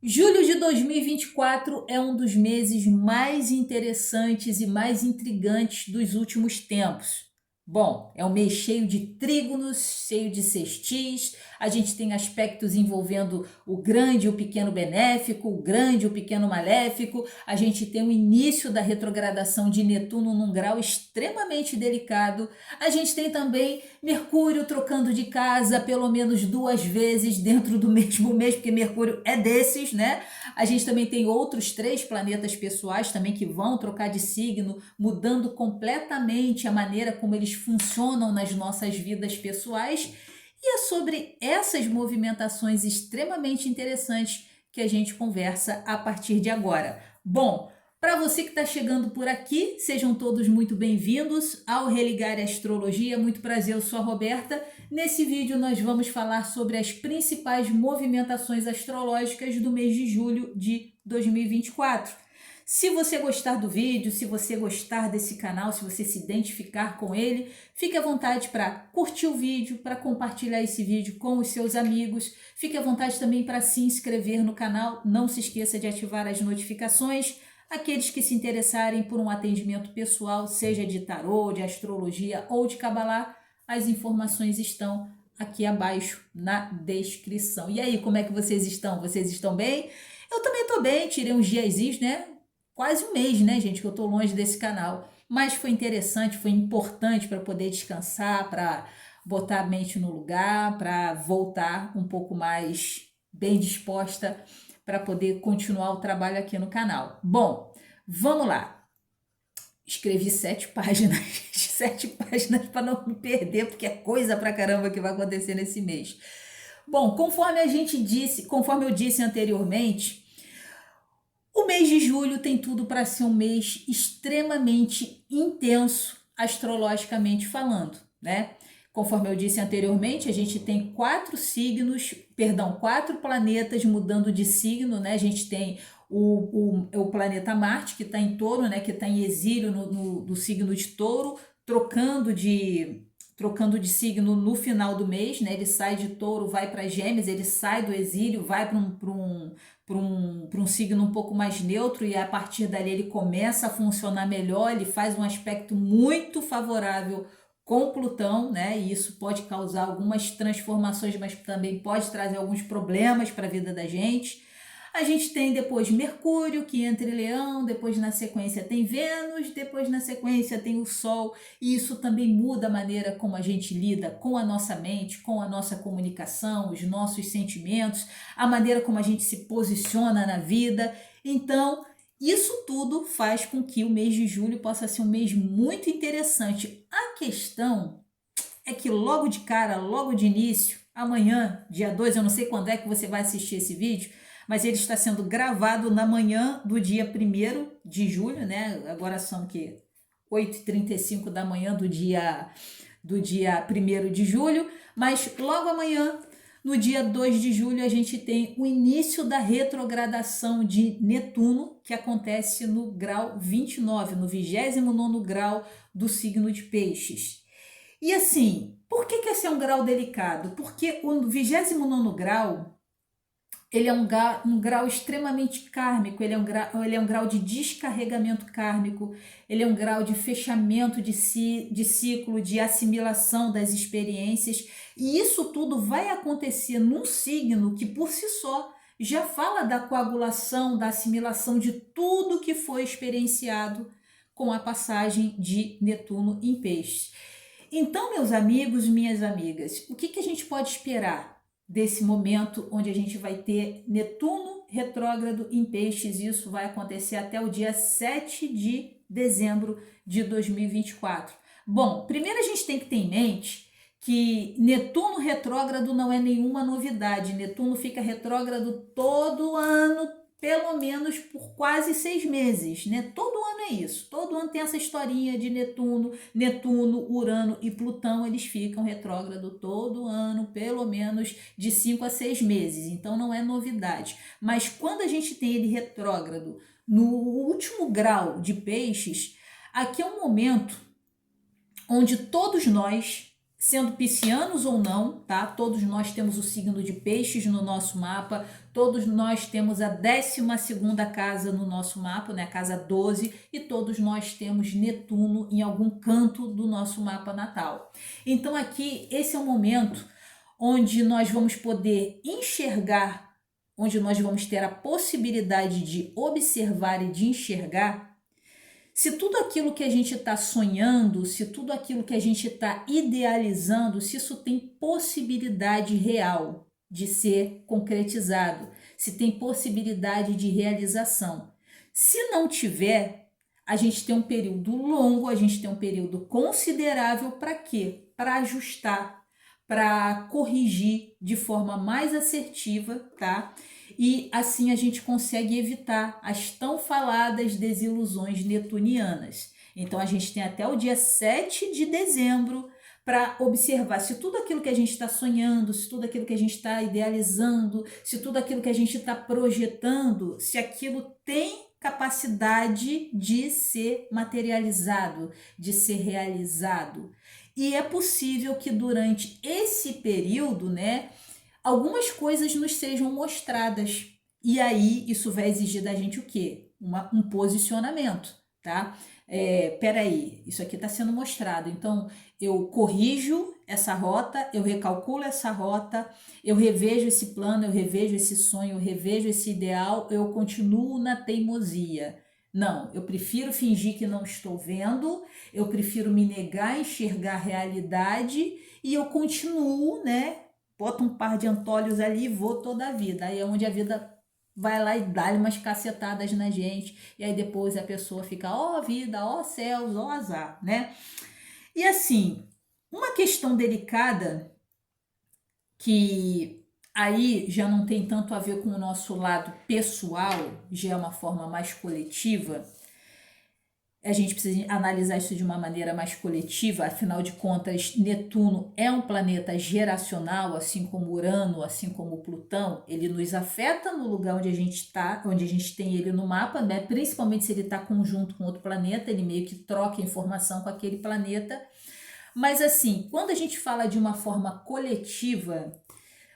Julho de 2024 é um dos meses mais interessantes e mais intrigantes dos últimos tempos. Bom, é um mês cheio de trígonos, cheio de sextis, a gente tem aspectos envolvendo o grande e o pequeno benéfico, o grande e o pequeno maléfico, a gente tem o início da retrogradação de Netuno num grau extremamente delicado, a gente tem também Mercúrio trocando de casa pelo menos 2 vezes dentro do mesmo mês, porque Mercúrio é desses, né? A gente também tem outros 3 planetas pessoais também que vão trocar de signo, mudando completamente a maneira como eles funcionam nas nossas vidas pessoais. E é sobre essas movimentações extremamente interessantes que a gente conversa a partir de agora. Bom, para você que está chegando por aqui, sejam todos muito bem-vindos ao Religar a Astrologia. Muito prazer, eu sou a Roberta. Nesse vídeo nós vamos falar sobre as principais movimentações astrológicas do mês de julho de 2024. Se você gostar do vídeo, se você gostar desse canal, se você se identificar com ele, fique à vontade para curtir o vídeo, para compartilhar esse vídeo com os seus amigos. Fique à vontade também para se inscrever no canal. Não se esqueça de ativar as notificações. Aqueles que se interessarem por um atendimento pessoal, seja de tarô, de astrologia ou de cabalá, as informações estão aqui abaixo na descrição. E aí, como é que vocês estão? Vocês estão bem? Eu também estou bem, tirei uns diazinhos, né? Quase um mês, né, gente, que eu estou longe desse canal. Mas foi interessante, foi importante para poder descansar, para botar a mente no lugar, para voltar um pouco mais bem disposta para poder continuar o trabalho aqui no canal. Bom, vamos lá. Escrevi 7 páginas, 7 páginas para não me perder, porque é coisa pra caramba que vai acontecer nesse mês. Bom, conforme eu disse anteriormente, o mês de julho tem tudo para ser um mês extremamente intenso, astrologicamente falando, né? Conforme eu disse anteriormente, a gente tem 4 planetas mudando de signo, né? A gente tem o planeta Marte, que está em Touro, né? Que está em exílio no signo de Touro, trocando de signo no final do mês, né? Ele sai de Touro, vai para Gêmeos, ele sai do exílio, vai para um signo um pouco mais neutro, e a partir dali ele começa a funcionar melhor, ele faz um aspecto muito favorável com Plutão, né? E isso pode causar algumas transformações, mas também pode trazer alguns problemas para a vida da gente. A gente tem depois Mercúrio, que entra em Leão, depois na sequência tem Vênus, depois na sequência tem o Sol, e isso também muda a maneira como a gente lida com a nossa mente, com a nossa comunicação, os nossos sentimentos, a maneira como a gente se posiciona na vida. Então, isso tudo faz com que o mês de julho possa ser um mês muito interessante. A questão é que logo de cara, logo de início, amanhã, dia 2, eu não sei quando é que você vai assistir esse vídeo, mas ele está sendo gravado na manhã do dia 1º de julho, né? Agora são que 8h35 da manhã do dia 1º de julho, mas logo amanhã, no dia 2 de julho, a gente tem o início da retrogradação de Netuno, que acontece no grau 29, no 29º grau do signo de Peixes. E assim, por que esse é um grau delicado? Porque o 29º grau, ele é um grau extremamente kármico, ele é um grau de descarregamento kármico, ele é um grau de fechamento de ciclo, de assimilação das experiências, e isso tudo vai acontecer num signo que por si só já fala da coagulação, da assimilação de tudo que foi experienciado com a passagem de Netuno em Peixes. Então, meus amigos, minhas amigas, o que a gente pode esperar desse momento onde a gente vai ter Netuno retrógrado em Peixes? Isso vai acontecer até o dia 7 de dezembro de 2024. Bom, primeiro a gente tem que ter em mente que Netuno retrógrado não é nenhuma novidade. Netuno fica retrógrado todo ano, pelo menos por quase 6 meses, né? Todo ano é isso. Todo ano tem essa historinha de Netuno, Urano e Plutão, eles ficam retrógrado todo ano, pelo menos de 5 a 6 meses. Então não é novidade. Mas quando a gente tem ele retrógrado no último grau de Peixes, aqui é um momento onde todos nós sendo piscianos ou não, tá? Todos nós temos o signo de Peixes no nosso mapa, todos nós temos a 12ª casa no nosso mapa, né? A casa 12, e todos nós temos Netuno em algum canto do nosso mapa natal. Então aqui, esse é o momento onde nós vamos poder enxergar, onde nós vamos ter a possibilidade de observar e de enxergar se tudo aquilo que a gente está sonhando, se tudo aquilo que a gente está idealizando, se isso tem possibilidade real de ser concretizado, se tem possibilidade de realização. Se não tiver, a gente tem um período longo, a gente tem um período considerável para quê? Para ajustar, para corrigir de forma mais assertiva, tá? E assim a gente consegue evitar as tão faladas desilusões netunianas. Então a gente tem até o dia 7 de dezembro para observar se tudo aquilo que a gente está sonhando, se tudo aquilo que a gente está idealizando, se tudo aquilo que a gente está projetando, se aquilo tem capacidade de ser materializado, de ser realizado. E é possível que durante esse período, né, algumas coisas nos sejam mostradas. E aí isso vai exigir da gente o quê? Um posicionamento, tá? Peraí, isso aqui está sendo mostrado. Então, eu corrijo essa rota, eu recalculo essa rota, eu revejo esse plano, eu revejo esse sonho, eu revejo esse ideal, eu continuo na teimosia. Não, eu prefiro fingir que não estou vendo, eu prefiro me negar a enxergar a realidade e eu continuo, né? Boto um par de antolhos ali e vou toda a vida. Aí é onde a vida vai lá e dá-lhe umas cacetadas na gente. E aí depois a pessoa fica, ó vida, ó céus, ó azar, né? E assim, uma questão delicada que aí já não tem tanto a ver com o nosso lado pessoal, já é uma forma mais coletiva. A gente precisa analisar isso de uma maneira mais coletiva, afinal de contas, Netuno é um planeta geracional, assim como Urano, assim como Plutão, ele nos afeta no lugar onde a gente está, onde a gente tem ele no mapa, né? Principalmente se ele está conjunto com outro planeta, ele meio que troca informação com aquele planeta. Mas assim, quando a gente fala de uma forma coletiva,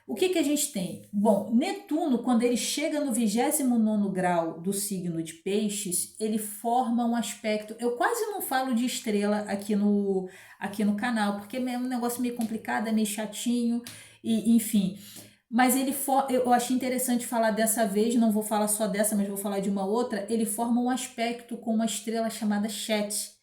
o que a gente tem? Bom, Netuno, quando ele chega no 29º grau do signo de Peixes, ele forma um aspecto... Eu quase não falo de estrela aqui no canal, porque é um negócio meio complicado, é meio chatinho, e enfim. Mas eu achei interessante falar dessa vez, não vou falar só dessa, mas vou falar de uma outra. Ele forma um aspecto com uma estrela chamada Chet.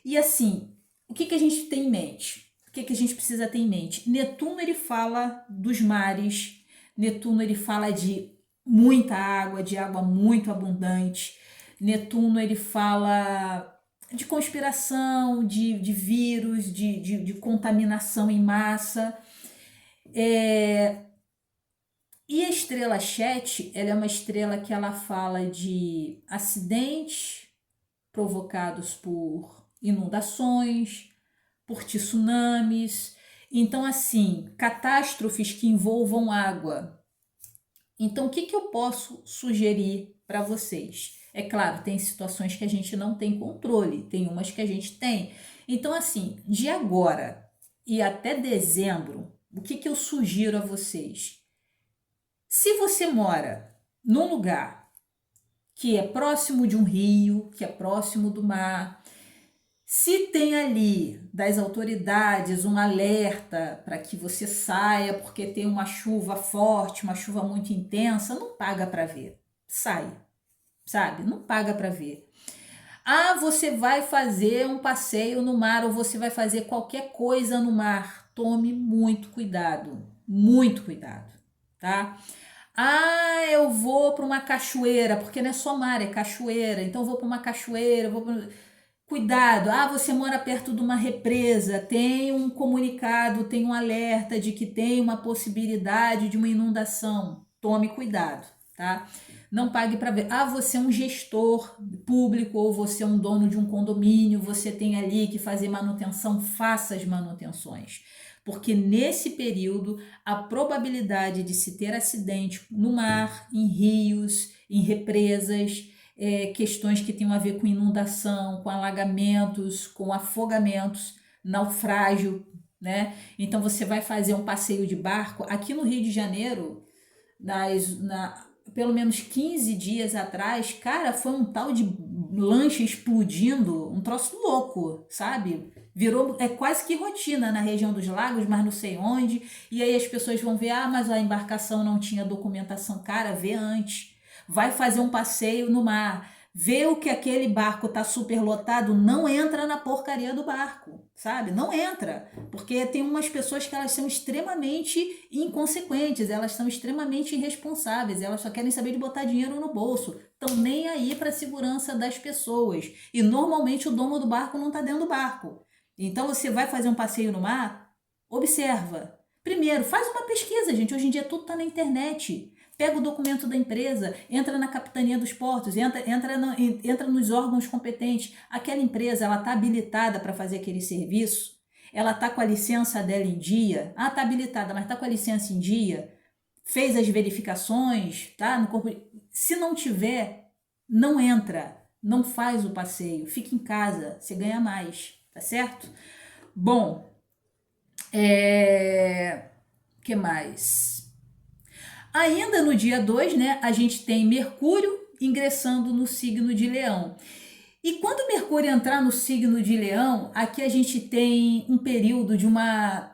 E assim, o que a gente tem em mente? O que a gente precisa ter em mente? Netuno, ele fala dos mares, Netuno, ele fala de muita água, de água muito abundante, Netuno, ele fala de conspiração, de vírus, de contaminação em massa. E a estrela Chet, ela é uma estrela que ela fala de acidentes provocados por inundações, por tsunamis, então assim, catástrofes que envolvam água. Então o que eu posso sugerir para vocês? É claro, tem situações que a gente não tem controle, tem umas que a gente tem. Então assim, de agora e até dezembro, o que eu sugiro a vocês? Se você mora num lugar que é próximo de um rio, que é próximo do mar, se tem ali das autoridades um alerta para que você saia porque tem uma chuva forte, uma chuva muito intensa, não paga para ver. Sai, sabe? Não paga para ver. Ah, você vai fazer um passeio no mar ou você vai fazer qualquer coisa no mar. Tome muito cuidado, tá? Ah, eu vou para uma cachoeira, porque não é só mar, é cachoeira. Então eu vou para uma cachoeira, Cuidado, você mora perto de uma represa, tem um comunicado, tem um alerta de que tem uma possibilidade de uma inundação. Tome cuidado, tá? Não pague para ver. Você é um gestor público ou você é um dono de um condomínio, você tem ali que fazer manutenção, faça as manutenções. Porque nesse período, a probabilidade de se ter acidente no mar, em rios, em represas, questões que tenham a ver com inundação, com alagamentos, com afogamentos, naufrágio, né? Então você vai fazer um passeio de barco. Aqui no Rio de Janeiro, pelo menos 15 dias atrás, cara, foi um tal de lancha explodindo, um troço louco, sabe? Virou, é quase que rotina na região dos lagos, mas não sei onde. E aí as pessoas vão ver, ah, mas a embarcação não tinha documentação. Cara, vê antes. Vai fazer um passeio no mar. Vê o que aquele barco tá super lotado, não entra na porcaria do barco, sabe? Não entra, porque tem umas pessoas que elas são extremamente inconsequentes, elas são extremamente irresponsáveis, elas só querem saber de botar dinheiro no bolso, estão nem aí para a segurança das pessoas. E normalmente o dono do barco não está dentro do barco. Então você vai fazer um passeio no mar, observa. Primeiro, faz uma pesquisa, gente. Hoje em dia tudo está na internet. Pega o documento da empresa, entra na capitania dos portos, entra nos órgãos competentes. Aquela empresa, ela está habilitada para fazer aquele serviço? Ela está com a licença dela em dia? Ah, está habilitada, mas está com a licença em dia? Fez as verificações, tá? No corpo. Se não tiver, não entra, não faz o passeio, fica em casa, você ganha mais, tá certo? Bom, que mais? Ainda no dia 2, né, a gente tem Mercúrio ingressando no signo de Leão. E quando Mercúrio entrar no signo de Leão, aqui a gente tem um período de uma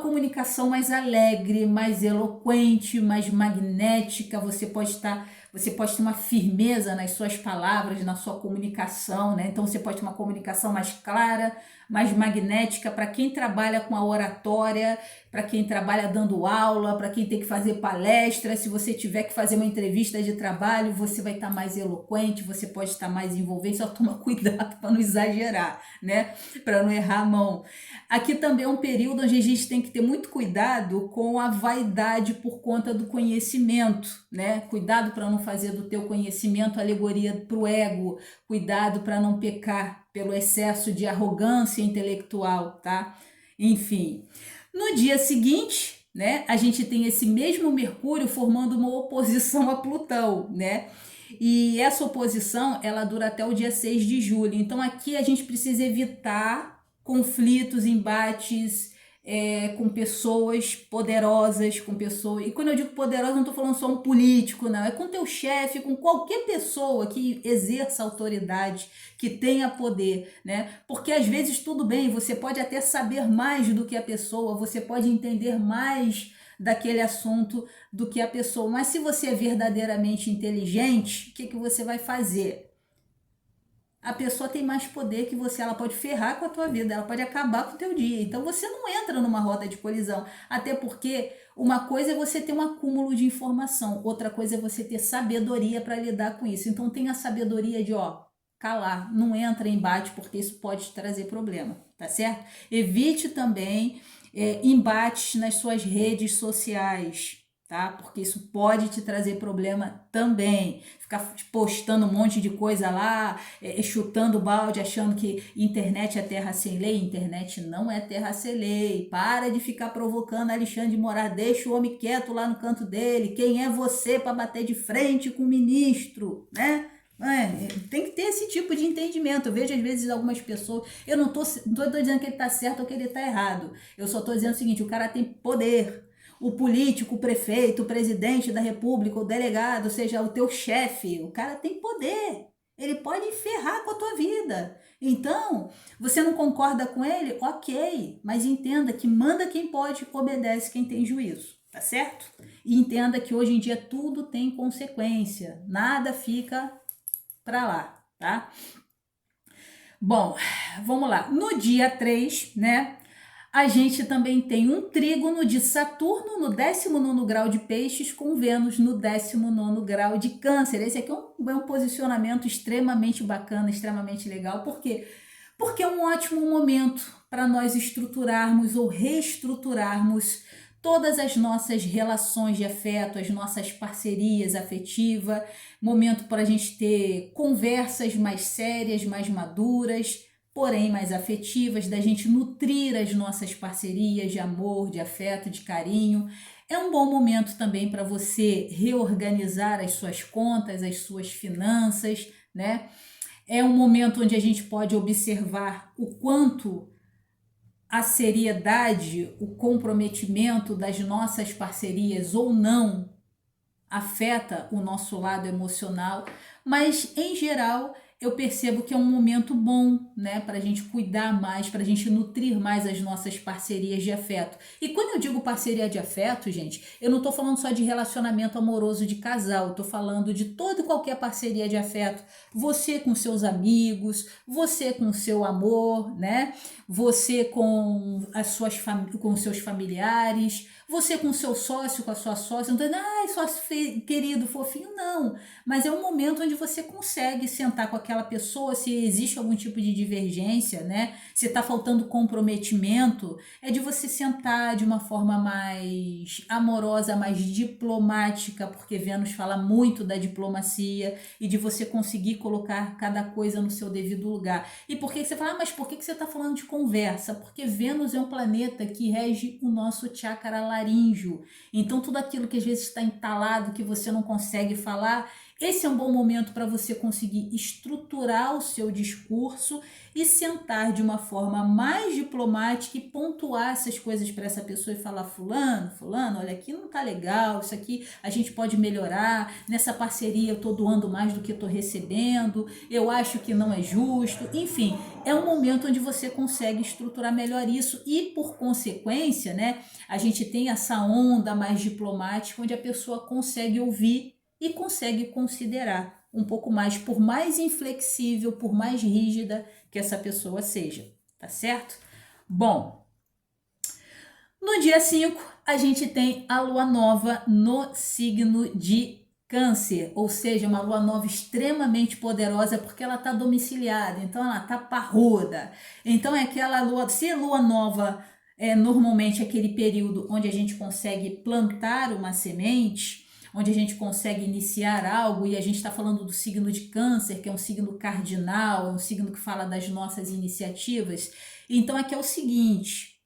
comunicação mais alegre, mais eloquente, mais magnética. Você pode ter uma firmeza nas suas palavras, na sua comunicação, né? Então você pode ter uma comunicação mais clara, mais magnética para quem trabalha com a oratória, para quem trabalha dando aula, para quem tem que fazer palestra. Se você tiver que fazer uma entrevista de trabalho, você vai estar mais eloquente, você pode estar mais envolvente, só toma cuidado para não exagerar, né? Para não errar a mão. Aqui também é um período onde a gente tem que ter muito cuidado com a vaidade por conta do conhecimento, né? Cuidado para não fazer do teu conhecimento alegoria para o ego, cuidado para não pecar pelo excesso de arrogância intelectual, tá? Enfim, no dia seguinte, né, a gente tem esse mesmo Mercúrio formando uma oposição a Plutão, né? E essa oposição, ela dura até o dia 6 de julho. Então aqui a gente precisa evitar conflitos, embates, com pessoas poderosas, com pessoas... E quando eu digo poderosa, não estou falando só um político, não. É com teu chefe, com qualquer pessoa que exerça autoridade, que tenha poder, né? Porque às vezes tudo bem, você pode até saber mais do que a pessoa, você pode entender mais daquele assunto do que a pessoa. Mas se você é verdadeiramente inteligente, o que você vai fazer? A pessoa tem mais poder que você, ela pode ferrar com a tua vida, ela pode acabar com o teu dia. Então você não entra numa roda de colisão, até porque uma coisa é você ter um acúmulo de informação, outra coisa é você ter sabedoria para lidar com isso. Então tenha a sabedoria de, calar, não entra em embate, porque isso pode te trazer problema, tá certo? Evite também embates nas suas redes sociais, tá? Porque isso pode te trazer problema também. Ficar postando um monte de coisa lá, chutando balde, achando que internet é terra sem lei. Internet não é terra sem lei. Para de ficar provocando Alexandre de Moraes. Deixa o homem quieto lá no canto dele. Quem é você para bater de frente com o ministro, né? Tem que ter esse tipo de entendimento. Eu vejo às vezes algumas pessoas, eu não tô dizendo que ele tá certo ou que ele tá errado. Eu só tô dizendo o seguinte: o cara tem poder. O político, o prefeito, o presidente da república, o delegado, ou seja, o teu chefe, o cara tem poder. Ele pode ferrar com a tua vida. Então, você não concorda com ele? Ok, mas entenda que manda quem pode, obedece quem tem juízo, tá certo? E entenda que hoje em dia tudo tem consequência, nada fica pra lá, tá? Bom, vamos lá. No dia 3, né? A gente também tem um trígono de Saturno no 19º grau de Peixes com Vênus no 19º grau de Câncer. Esse aqui é um posicionamento extremamente bacana, extremamente legal. Por quê? Porque é um ótimo momento para nós estruturarmos ou reestruturarmos todas as nossas relações de afeto, as nossas parcerias afetivas, momento para a gente ter conversas mais sérias, mais maduras, porém mais afetivas, da gente nutrir as nossas parcerias de amor, de afeto, de carinho. É um bom momento também para você reorganizar as suas contas, as suas finanças, né? É um momento onde a gente pode observar o quanto a seriedade, o comprometimento das nossas parcerias ou não afeta o nosso lado emocional, mas em geral eu percebo que é um momento bom, né, para a gente cuidar mais, para a gente nutrir mais as nossas parcerias de afeto. E quando eu digo parceria de afeto, gente, eu não estou falando só de relacionamento amoroso de casal, estou falando de toda e qualquer parceria de afeto. Você com seus amigos, você com seu amor, né? Você com com seus familiares, você com seu sócio, com a sua sócia. Não tô dizendo, ai, sócio querido, fofinho, não. Mas é um momento onde você consegue sentar com aquela pessoa, se existe algum tipo de divergência, né? Se está faltando comprometimento, é de você sentar de uma forma mais amorosa, mais diplomática, porque Vênus fala muito da diplomacia, e de você conseguir colocar cada coisa no seu devido lugar. E por que você fala, mas por que você está falando de conversa? Porque Vênus é um planeta que rege o nosso chakra laríngeo. Então, tudo aquilo que às vezes está entalado, que você não consegue falar, esse é um bom momento para você conseguir estruturar o seu discurso e sentar de uma forma mais diplomática e pontuar essas coisas para essa pessoa e falar, fulano, olha, aqui não tá legal, isso aqui a gente pode melhorar, nessa parceria eu estou doando mais do que estou recebendo, eu acho que não é justo, enfim, é um momento onde você consegue estruturar melhor isso e, por consequência, né, a gente tem essa onda mais diplomática onde a pessoa consegue ouvir e consegue considerar um pouco mais, por mais inflexível, por mais rígida que essa pessoa seja, tá certo? Bom, no dia 5, a gente tem a lua nova no signo de Câncer, ou seja, uma lua nova extremamente poderosa porque ela está domiciliada, então ela está parruda. Então é aquela lua, se a lua nova é normalmente aquele período onde a gente consegue plantar uma semente, onde a gente consegue iniciar algo, e a gente está falando do signo de Câncer, que é um signo cardinal, é um signo que fala das nossas iniciativas. Então aqui é o seguinte,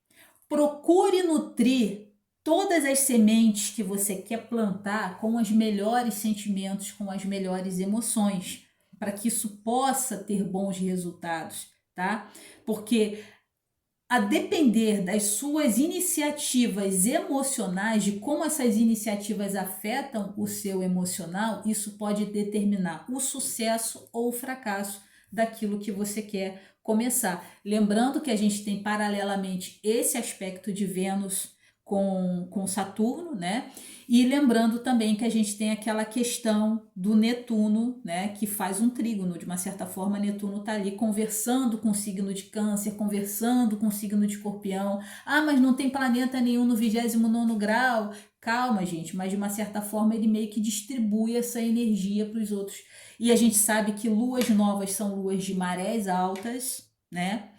procure nutrir todas as sementes que você quer plantar com os melhores sentimentos, com as melhores emoções, para que isso possa ter bons resultados, tá? Porque a depender das suas iniciativas emocionais, de como essas iniciativas afetam o seu emocional, isso pode determinar o sucesso ou o fracasso daquilo que você quer começar. Lembrando que a gente tem paralelamente esse aspecto de Vênus com Saturno, né? E lembrando também que a gente tem aquela questão do Netuno, né, que faz um trígono, de uma certa forma Netuno está ali conversando com o signo de Câncer, conversando com o signo de Escorpião. Ah, mas não tem planeta nenhum no 29º grau. Calma, gente, mas de uma certa forma ele meio que distribui essa energia para os outros. E a gente sabe que luas novas são luas de marés altas, né?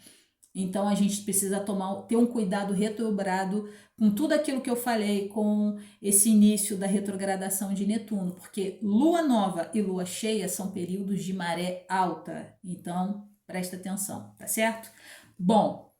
Então a gente precisa ter um cuidado redobrado com tudo aquilo que eu falei, com esse início da retrogradação de Netuno, porque lua nova e lua cheia são períodos de maré alta. Então presta atenção, tá certo? Bom,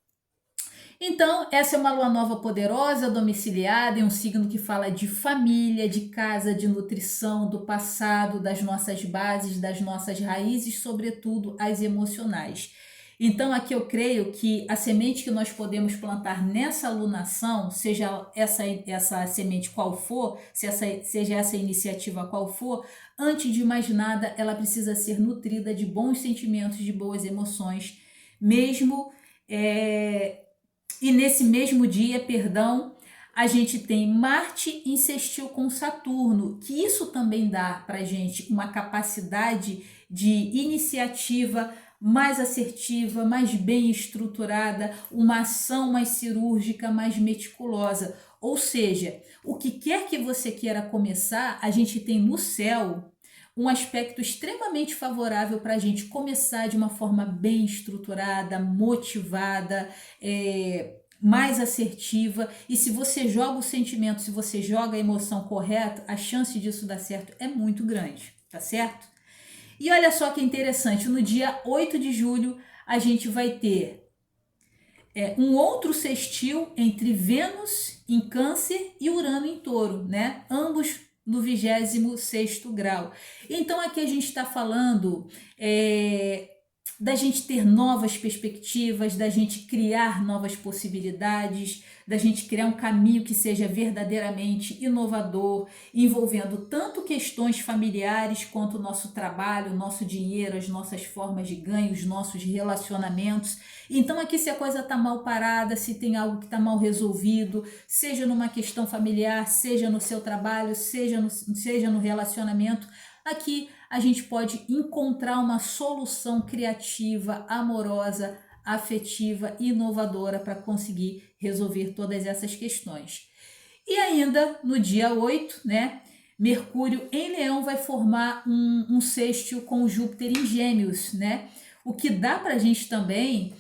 então essa é uma lua nova poderosa, domiciliada, em um signo que fala de família, de casa, de nutrição, do passado, das nossas bases, das nossas raízes, sobretudo as emocionais. Então aqui eu creio que a semente que nós podemos plantar nessa lunação, seja essa semente qual for, seja essa iniciativa qual for, antes de mais nada ela precisa ser nutrida de bons sentimentos, de boas emoções, mesmo e nesse mesmo dia, perdão, a gente tem Marte em sextil com Saturno, que isso também dá para a gente uma capacidade de iniciativa mais assertiva, mais bem estruturada, uma ação mais cirúrgica, mais meticulosa. Ou seja, o que quer que você queira começar, a gente tem no céu um aspecto extremamente favorável para a gente começar de uma forma bem estruturada, motivada, mais assertiva. E se você joga o sentimento, se você joga a emoção correta, a chance disso dar certo é muito grande, tá certo? E olha só que interessante, no dia 8 de julho a gente vai ter um outro sextil entre Vênus em Câncer e Urano em Touro, né? Ambos no 26º grau. Então aqui a gente está falando da gente ter novas perspectivas, da gente criar novas possibilidades, da gente criar um caminho que seja verdadeiramente inovador, envolvendo tanto questões familiares quanto o nosso trabalho, o nosso dinheiro, as nossas formas de ganho, os nossos relacionamentos. Então aqui, se a coisa está mal parada, se tem algo que está mal resolvido, seja numa questão familiar, seja no seu trabalho, seja no relacionamento, aqui a gente pode encontrar uma solução criativa, amorosa, afetiva, inovadora para conseguir resolver todas essas questões. E ainda no dia 8, né, Mercúrio em Leão vai formar um sextil com Júpiter em Gêmeos, né? O que dá para a gente também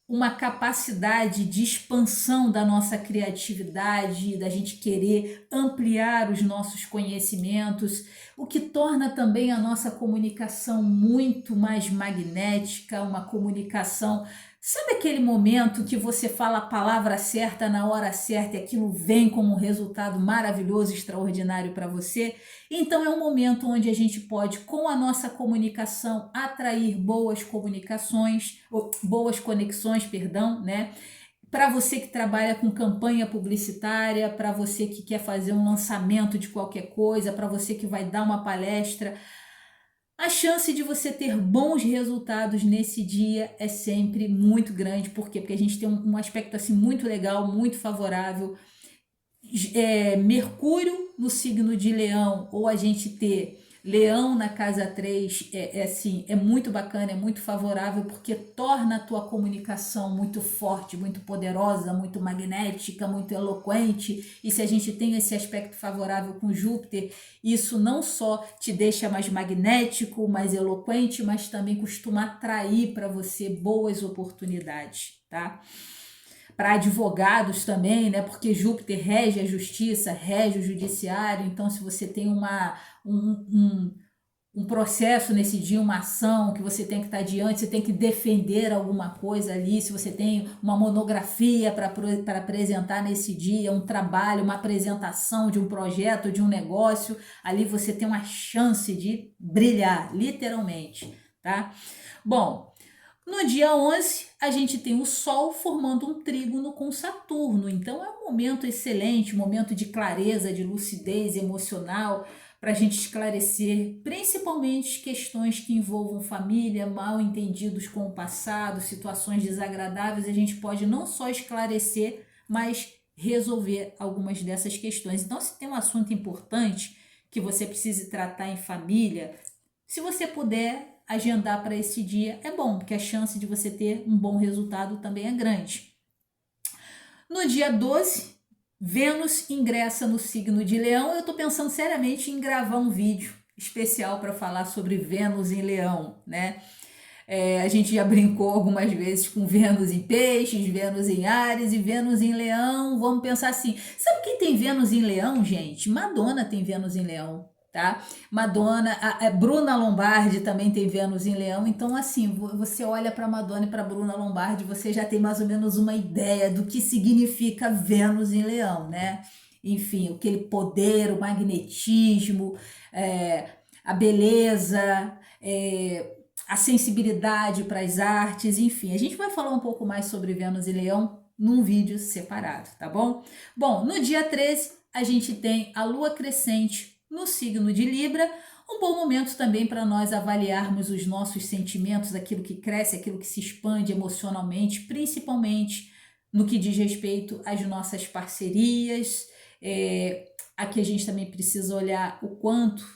uma capacidade de expansão da nossa criatividade, da gente querer ampliar os nossos conhecimentos, o que torna também a nossa comunicação muito mais magnética, uma comunicação. Sabe aquele momento que você fala a palavra certa na hora certa e aquilo vem como um resultado maravilhoso, extraordinário para você? Então é um momento onde a gente pode, com a nossa comunicação, atrair boas comunicações, ou boas conexões, perdão, né? Para você que trabalha com campanha publicitária, para você que quer fazer um lançamento de qualquer coisa, para você que vai dar uma palestra, a chance de você ter bons resultados nesse dia é sempre muito grande. Por quê? Porque a gente tem um aspecto assim muito legal, muito favorável. Mercúrio no signo de Leão, ou a gente ter Leão na casa 3 assim, é muito bacana, é muito favorável, porque torna a tua comunicação muito forte, muito poderosa, muito magnética, muito eloquente. E se a gente tem esse aspecto favorável com Júpiter, isso não só te deixa mais magnético, mais eloquente, mas também costuma atrair para você boas oportunidades, tá? Para advogados também, né? Porque Júpiter rege a justiça, rege o judiciário. Então, se você tem um processo nesse dia, uma ação que você tem que estar diante, você tem que defender alguma coisa ali, se você tem uma monografia para apresentar nesse dia, um trabalho, uma apresentação de um projeto, de um negócio, ali você tem uma chance de brilhar, literalmente, tá? Bom, no dia 11, a gente tem o Sol formando um trígono com Saturno, então é um momento excelente, um momento de clareza, de lucidez emocional, para a gente esclarecer principalmente questões que envolvam família, mal entendidos com o passado, situações desagradáveis. A gente pode não só esclarecer, mas resolver algumas dessas questões. Então, se tem um assunto importante que você precise tratar em família, se você puder agendar para esse dia, é bom, porque a chance de você ter um bom resultado também é grande. No dia 12, Vênus ingressa no signo de Leão. Eu estou pensando seriamente em gravar um vídeo especial para falar sobre Vênus em Leão, né? A gente já brincou algumas vezes com Vênus em Peixes, Vênus em Áries e Vênus em Leão. Vamos pensar assim, sabe quem tem Vênus em Leão, gente? Madonna tem Vênus em Leão, tá? Madonna, a Bruna Lombardi também tem Vênus em Leão. Então, assim, você olha para Madonna e para Bruna Lombardi, você já tem mais ou menos uma ideia do que significa Vênus em Leão, né? Enfim, aquele poder, o magnetismo, a beleza, a sensibilidade para as artes, enfim. A gente vai falar um pouco mais sobre Vênus e Leão num vídeo separado, tá bom? Bom, no dia 13, a gente tem a Lua crescente no signo de Libra, um bom momento também para nós avaliarmos os nossos sentimentos, aquilo que cresce, aquilo que se expande emocionalmente, principalmente no que diz respeito às nossas parcerias. Aqui a gente também precisa olhar o quanto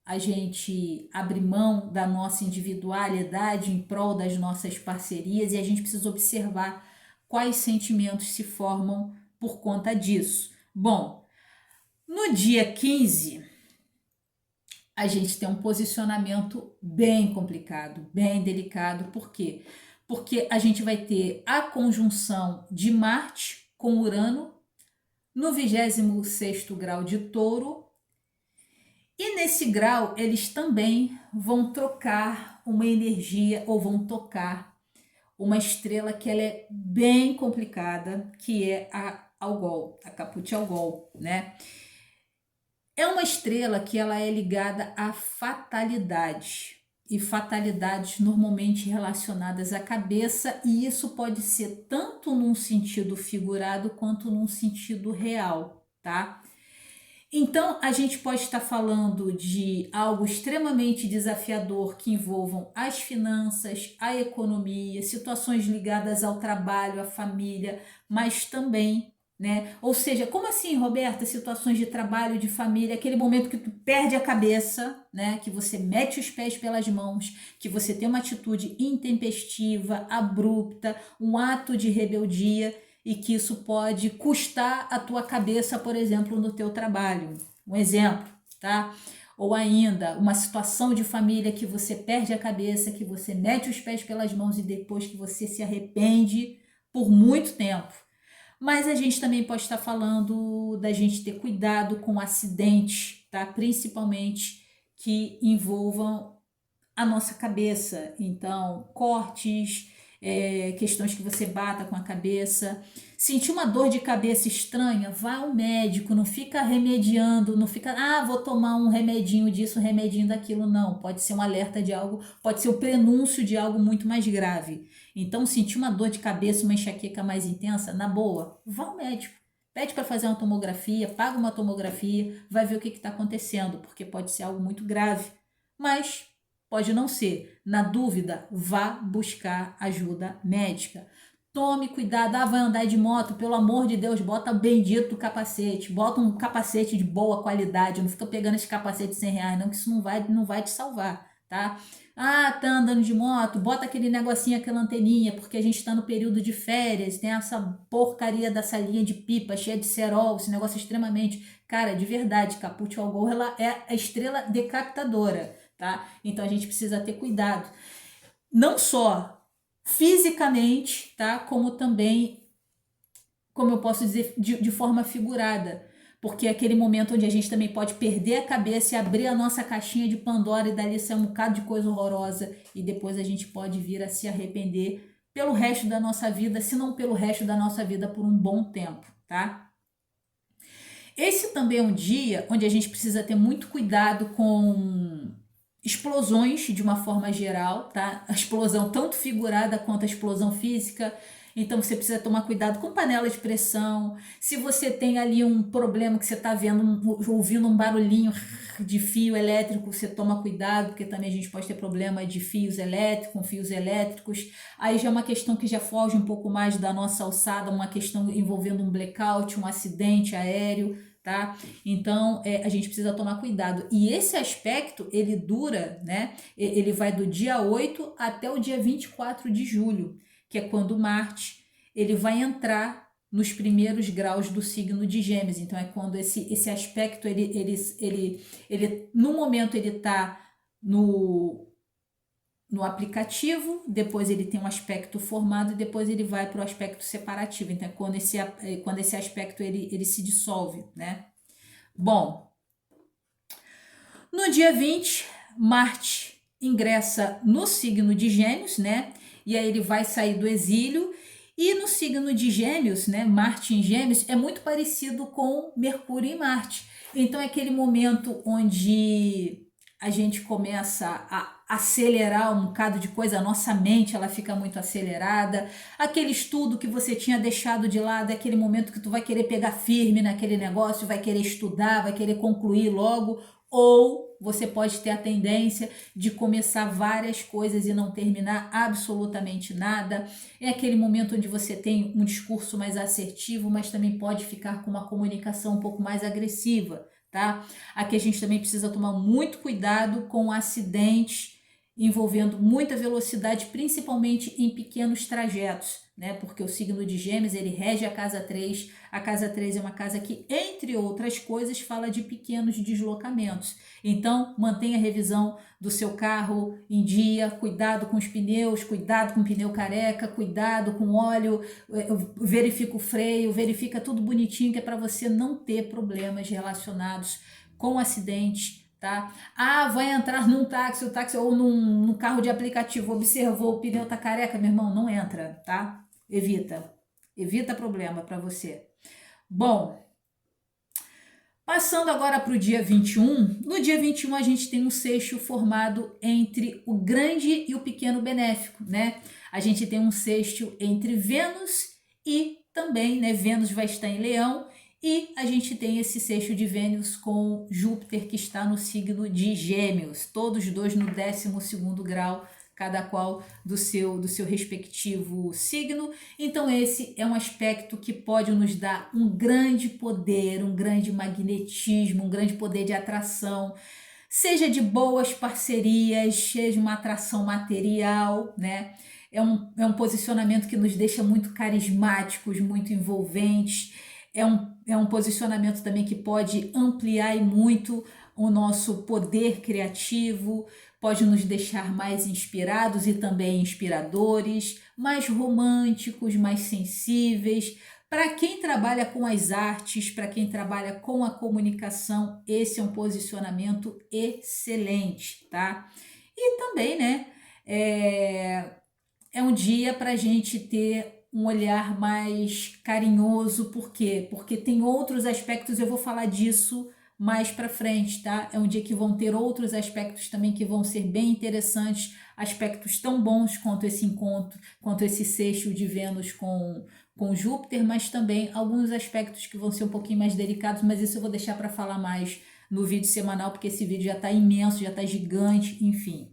a gente abre mão da nossa individualidade em prol das nossas parcerias, e a gente precisa observar quais sentimentos se formam por conta disso. Bom, no dia 15, a gente tem um posicionamento bem complicado, bem delicado. Por quê? Porque a gente vai ter a conjunção de Marte com Urano no 26º grau de Touro, e nesse grau eles também vão trocar uma energia, ou vão tocar uma estrela que ela é bem complicada, que é a Algol, a Caput Algol, né? É uma estrela que ela é ligada à fatalidade. e fatalidades normalmente relacionadas à cabeça, e isso pode ser tanto num sentido figurado quanto num sentido real, tá? Então, a gente pode estar falando de algo extremamente desafiador que envolvam as finanças, a economia, situações ligadas ao trabalho, à família, mas também, né? Ou seja, como assim, Roberta, situações de trabalho, de família, aquele momento que tu perde a cabeça, né? Que você mete os pés pelas mãos, que você tem uma atitude intempestiva, abrupta, um ato de rebeldia e que isso pode custar a tua cabeça, por exemplo, no teu trabalho. Um exemplo, tá? Ou ainda, uma situação de família que você perde a cabeça, que você mete os pés pelas mãos e depois que você se arrepende por muito tempo. Mas a gente também pode estar falando da gente ter cuidado com acidentes, tá? Principalmente que envolvam a nossa cabeça. Então, cortes, questões que você bata com a cabeça. Sentir uma dor de cabeça estranha, vá ao médico, não fica remediando, não fica, vou tomar um remedinho disso, um remedinho daquilo, não. Pode ser um alerta de algo, pode ser o prenúncio de algo muito mais grave. Então, sentir uma dor de cabeça, uma enxaqueca mais intensa, na boa, vá ao médico. Pede para fazer uma tomografia, paga uma tomografia, vai ver o que está acontecendo, porque pode ser algo muito grave. Mas pode não ser. Na dúvida, vá buscar ajuda médica. Tome cuidado, vai andar de moto, pelo amor de Deus, bota o bendito capacete, bota um capacete de boa qualidade, não fica pegando esse capacete de R$ 100 não, que isso não vai te salvar, tá? Tá andando de moto, bota aquele negocinho, aquela anteninha, porque a gente tá no período de férias, tem essa porcaria dessa linha de pipa cheia de cerol, esse negócio extremamente, cara, de verdade, Caput ao Gol, ela é a estrela decapitadora, tá? Então a gente precisa ter cuidado, não só fisicamente, tá? Como também, como eu posso dizer, de forma figurada, porque é aquele momento onde a gente também pode perder a cabeça e abrir a nossa caixinha de Pandora e dali sair um bocado de coisa horrorosa e depois a gente pode vir a se arrepender pelo resto da nossa vida, se não pelo resto da nossa vida por um bom tempo, tá? Esse também é um dia onde a gente precisa ter muito cuidado com explosões de uma forma geral, tá? A explosão tanto figurada quanto a explosão física. Então você precisa tomar cuidado com panela de pressão. Se você tem ali um problema que você está vendo, ouvindo um barulhinho de fio elétrico, você toma cuidado, porque também a gente pode ter problema de fios elétricos, com fios elétricos. Aí já é uma questão que já foge um pouco mais da nossa alçada, uma questão envolvendo um blackout, um acidente aéreo, tá? Então, a gente precisa tomar cuidado. E esse aspecto, ele dura, né? Ele vai do dia 8 até o dia 24 de julho, que é quando Marte ele vai entrar nos primeiros graus do signo de Gêmeos. Então, é quando esse aspecto, no momento, ele está no aplicativo, depois ele tem um aspecto formado e depois ele vai para o aspecto separativo. Então, é quando esse aspecto ele se dissolve, né? Bom, no dia 20, Marte ingressa no signo de Gêmeos, né? E aí ele vai sair do exílio. E no signo de Gêmeos, né? Marte em Gêmeos é muito parecido com Mercúrio em Marte. Então é aquele momento onde a gente começa a acelerar um bocado de coisa, a nossa mente ela fica muito acelerada, aquele estudo que você tinha deixado de lado, é aquele momento que tu vai querer pegar firme naquele negócio, vai querer estudar, vai querer concluir logo, ou você pode ter a tendência de começar várias coisas e não terminar absolutamente nada. É aquele momento onde você tem um discurso mais assertivo, mas também pode ficar com uma comunicação um pouco mais agressiva, tá? Aqui a gente também precisa tomar muito cuidado com acidentes envolvendo muita velocidade, principalmente em pequenos trajetos, né? Porque o signo de Gêmeos, ele rege a casa 3. A casa 3 é uma casa que, entre outras coisas, fala de pequenos deslocamentos. Então, mantenha a revisão do seu carro em dia, cuidado com os pneus, cuidado com o pneu careca, cuidado com o óleo, verifica o freio, verifica tudo bonitinho, que é para você não ter problemas relacionados com acidentes, tá? Vai entrar num táxi, o táxi ou num carro de aplicativo, observou o pneu tá careca, meu irmão, não entra, tá? Evita problema para você. Bom, Passando agora para o dia 21, no dia 21 a gente tem um sexto formado entre o grande e o pequeno benéfico, né? A gente tem um sexto entre Vênus e também, né, Vênus vai estar em Leão, e a gente tem esse sexto de Vênus com Júpiter, que está no signo de Gêmeos, todos dois no 12º grau, cada qual do seu respectivo signo. Então esse é um aspecto que pode nos dar um grande poder, um grande magnetismo, um grande poder de atração, seja de boas parcerias, seja uma atração material, né? É um posicionamento que nos deixa muito carismáticos, muito envolventes. É um posicionamento também que pode ampliar e muito o nosso poder criativo, pode nos deixar mais inspirados e também inspiradores, mais românticos, mais sensíveis. Para quem trabalha com as artes, para quem trabalha com a comunicação, esse é um posicionamento excelente, tá? E também, né, é um dia para a gente ter um olhar mais carinhoso, por quê? Porque tem outros aspectos, eu vou falar disso mais para frente, tá? É um dia que vão ter outros aspectos também que vão ser bem interessantes, aspectos tão bons quanto esse encontro, quanto esse sexto de Vênus com Júpiter, mas também alguns aspectos que vão ser um pouquinho mais delicados, mas isso eu vou deixar para falar mais no vídeo semanal, porque esse vídeo já está imenso, já está gigante, enfim.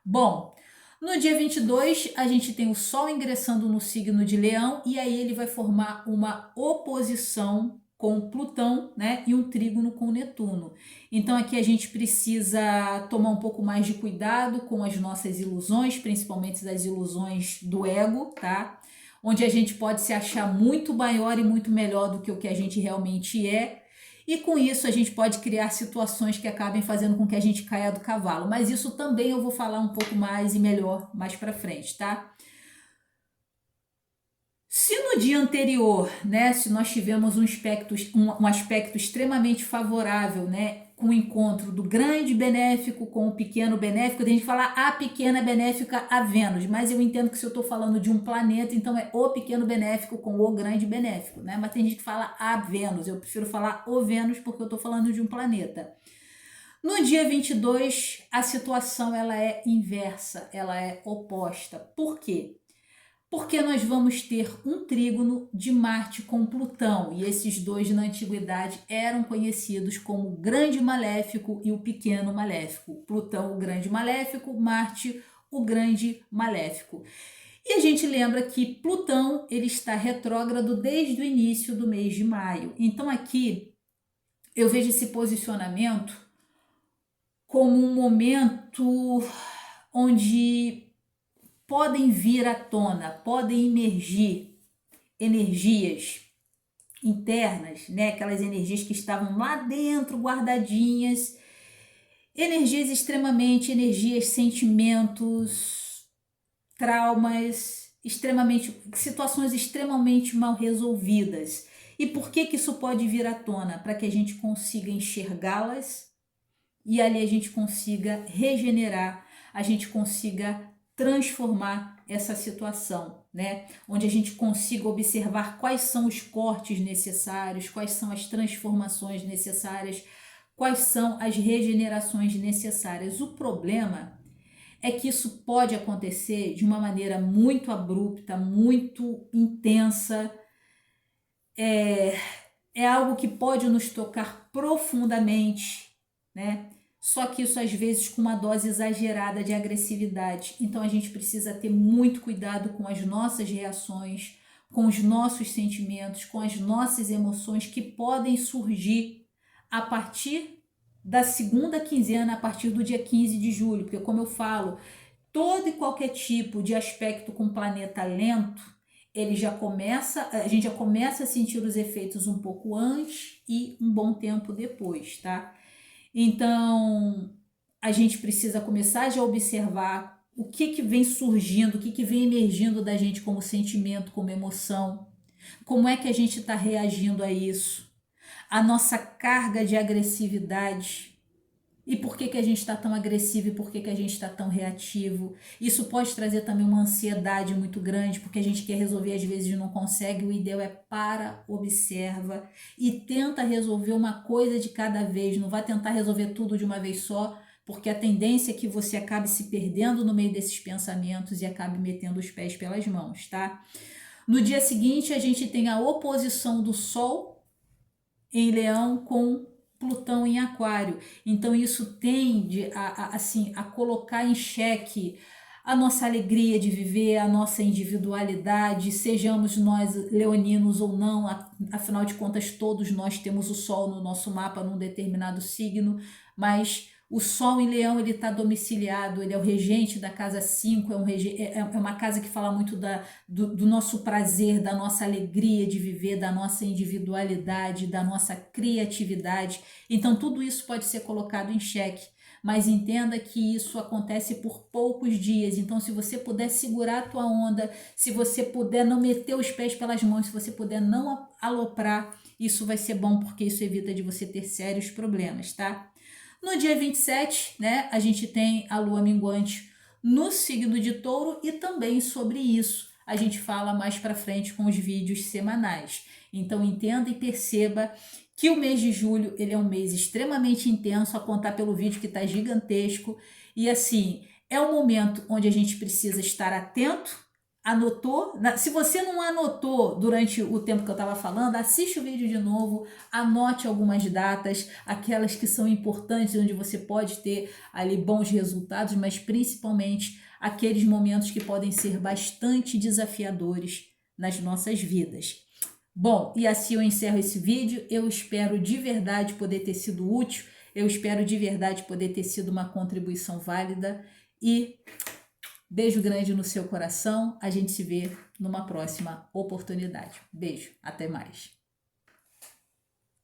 Bom, no dia 22, a gente tem o Sol ingressando no signo de Leão e aí ele vai formar uma oposição com Plutão, né, e um trígono com Netuno. Então aqui a gente precisa tomar um pouco mais de cuidado com as nossas ilusões, principalmente as ilusões do ego, tá? Onde a gente pode se achar muito maior e muito melhor do que o que a gente realmente é. E com isso a gente pode criar situações que acabem fazendo com que a gente caia do cavalo. Mas isso também eu vou falar um pouco mais e melhor mais para frente, tá? Se no dia anterior, né, se nós tivemos um aspecto extremamente favorável, né, com o encontro do grande benéfico com o pequeno benéfico, tem gente que fala a pequena benéfica a Vênus, mas eu entendo que se eu estou falando de um planeta, então é o pequeno benéfico com o grande benéfico, né? Mas tem gente que fala a Vênus, eu prefiro falar o Vênus porque eu estou falando de um planeta. No dia 22, a situação ela é inversa, ela é oposta. Por quê? Porque nós vamos ter um trígono de Marte com Plutão, e esses dois na antiguidade eram conhecidos como o grande maléfico e o pequeno maléfico. Plutão, o grande maléfico, Marte, o grande maléfico. E a gente lembra que Plutão ele está retrógrado desde o início do mês de maio. Então aqui eu vejo esse posicionamento como um momento onde podem vir à tona, podem emergir energias internas, né? Aquelas energias que estavam lá dentro, guardadinhas, energias, sentimentos, traumas, situações extremamente mal resolvidas. E por que isso pode vir à tona? Para que a gente consiga enxergá-las e ali a gente consiga regenerar, a gente consiga transformar essa situação, né? Onde a gente consiga observar quais são os cortes necessários, quais são as transformações necessárias, quais são as regenerações necessárias. O problema é que isso pode acontecer de uma maneira muito abrupta, muito intensa. É algo que pode nos tocar profundamente, né? Só que isso às vezes com uma dose exagerada de agressividade. Então a gente precisa ter muito cuidado com as nossas reações, com os nossos sentimentos, com as nossas emoções que podem surgir a partir da segunda quinzena, a partir do dia 15 de julho. Porque como eu falo, todo e qualquer tipo de aspecto com planeta lento, a gente já começa a sentir os efeitos um pouco antes e um bom tempo depois, tá? Então, a gente precisa começar já a observar o que vem surgindo, o que vem emergindo da gente como sentimento, como emoção, como é que a gente está reagindo a isso, a nossa carga de agressividade. E por que que a gente está tão agressivo e por que que a gente está tão reativo? Isso pode trazer também uma ansiedade muito grande, porque a gente quer resolver às vezes e não consegue. O ideal é para, observa e tenta resolver uma coisa de cada vez. Não vai tentar resolver tudo de uma vez só, porque a tendência é que você acabe se perdendo no meio desses pensamentos e acabe metendo os pés pelas mãos, tá? No dia seguinte, a gente tem a oposição do Sol em Leão com Plutão em Aquário. Então isso tende assim, a colocar em xeque a nossa alegria de viver, a nossa individualidade, sejamos nós leoninos ou não, afinal de contas todos nós temos o Sol no nosso mapa num determinado signo, mas o Sol em Leão, ele está domiciliado, ele é o regente da casa 5, é uma casa que fala muito do nosso prazer, da nossa alegria de viver, da nossa individualidade, da nossa criatividade. Então, tudo isso pode ser colocado em xeque, mas entenda que isso acontece por poucos dias. Então, se você puder segurar a tua onda, se você puder não meter os pés pelas mãos, se você puder não aloprar, isso vai ser bom, porque isso evita de você ter sérios problemas, tá? No dia 27, né, a gente tem a lua minguante no signo de Touro e também sobre isso a gente fala mais para frente com os vídeos semanais. Então entenda e perceba que o mês de julho ele é um mês extremamente intenso, a contar pelo vídeo que está gigantesco. E assim, é um momento onde a gente precisa estar atento. Anotou? Se você não anotou durante o tempo que eu estava falando, assiste o vídeo de novo, anote algumas datas, aquelas que são importantes, onde você pode ter ali bons resultados, mas principalmente aqueles momentos que podem ser bastante desafiadores nas nossas vidas. Bom, e assim eu encerro esse vídeo. Eu espero de verdade poder ter sido útil, eu espero de verdade poder ter sido uma contribuição válida e beijo grande no seu coração. A gente se vê numa próxima oportunidade. Beijo, até mais.